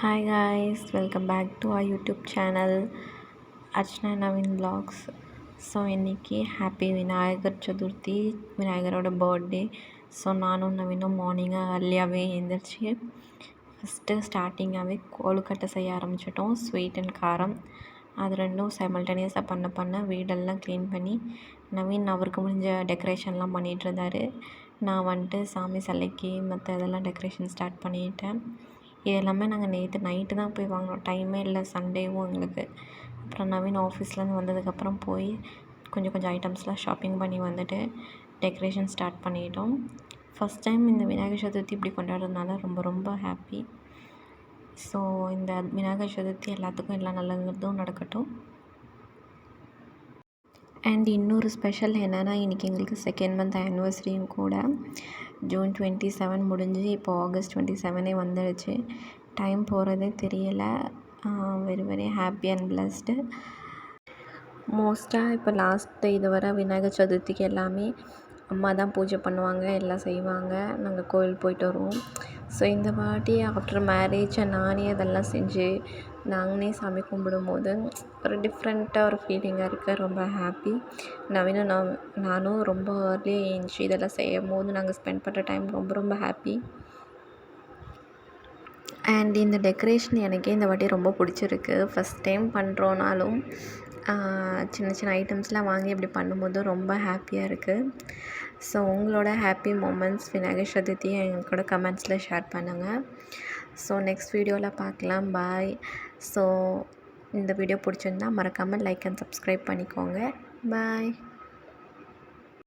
Hi guys, welcome back to our YouTube channel Archana Navin Vlogs. So இன்றைக்கி happy Vinayagar Chathurthi, விநாயகரோட birthday. So நானும் நவீனும் மார்னிங்காக அர்லியாகவே எழுந்திரிச்சு ஃபஸ்ட்டு ஸ்டார்டிங்காகவே கொழுக்கட்டை செய்ய ஆரம்பிச்சிட்டோம். ஸ்வீட் அண்ட் காரம் அது ரெண்டும் சைமல்டேனியஸாக பண்ண வீடெல்லாம் க்ளீன் பண்ணி நவீன் அவருக்கு முடிஞ்ச டெக்கரேஷன்லாம் பண்ணிகிட்டு இருந்தார். நான் வந்துட்டு சாமி சிலைக்கு மற்ற இதெல்லாம் டெக்கரேஷன் ஸ்டார்ட் பண்ணிட்டேன். இது எல்லாமே நாங்கள் நேற்று நைட்டு தான் போய் வாங்கினோம், டைமே இல்லை சண்டேவும் எங்களுக்கு. அப்புறம் நவீன் ஆஃபீஸ்லேருந்து வந்ததுக்கப்புறம் போய் கொஞ்சம் ஐட்டம்ஸ்லாம் ஷாப்பிங் பண்ணி வந்துட்டு டெக்கரேஷன் ஸ்டார்ட் பண்ணிட்டோம். ஃபஸ்ட் டைம் இந்த விநாயகர் சதுர்த்தி இப்படி கொண்டாடுறதுனால ரொம்ப ஹாப்பி. ஸோ இந்த விநாயகர் சதுர்த்தி எல்லாத்துக்கும் எல்லாம் நல்லதும் நடக்கட்டும். அண்ட் இன்னொரு ஸ்பெஷல் என்னென்னா, இன்றைக்கி எங்களுக்கு செகண்ட் மந்த் ஆனிவர்சரியும் கூட. ஜூன் 27 முடிஞ்சு இப்போ ஆகஸ்ட் 27 வந்துடுச்சு. டைம் போகிறதே தெரியலை. Very happy and blessed. மோஸ்ட்டாக இப்போ லாஸ்ட்டு இதுவரை விநாயகர் சதுர்த்திக்கு எல்லாமே அம்மா தான் பூஜை பண்ணுவாங்க, எல்லாம் செய்வாங்க, நாங்கள் கோயில் போயிட்டு வருவோம். ஸோ இந்த வாட்டி ஆஃப்டர் மேரேஜ் நானே அதெல்லாம் செஞ்சு நாங்களே சாமி கும்பிடும்போது ஒரு டிஃப்ரெண்ட்டாக ஒரு ஃபீலிங்காக இருக்குது. ரொம்ப ஹாப்பி. நானும் ரொம்ப ஏர்லியாக ஏஞ்சி இதெல்லாம் செய்யும் போது நாங்கள் ஸ்பெண்ட் பண்ணுற டைம் ரொம்ப ஹாப்பி. அண்ட் இந்த டெக்கரேஷன் எனக்கே இந்த வாட்டி ரொம்ப பிடிச்சிருக்கு. ஃபஸ்ட் டைம் பண்ணுறோனாலும் சின்ன ஐட்டம்ஸ்லாம் வாங்கி இப்படி பண்ணும்போது ரொம்ப ஹாப்பியாக இருக்குது. ஸோ உங்களோட ஹாப்பி மூமெண்ட்ஸ் விநாயகர் சதுர்த்தியை எங்கள் கூட கமெண்ட்ஸில் ஷேர் பண்ணுங்கள். ஸோ நெக்ஸ்ட் வீடியோவில் பார்க்கலாம். பாய். ஸோ இந்த வீடியோ பிடிச்சிருந்தா மறக்காமல் லைக் அண்ட் சப்ஸ்கிரைப் பண்ணிக்கோங்க. பாய்.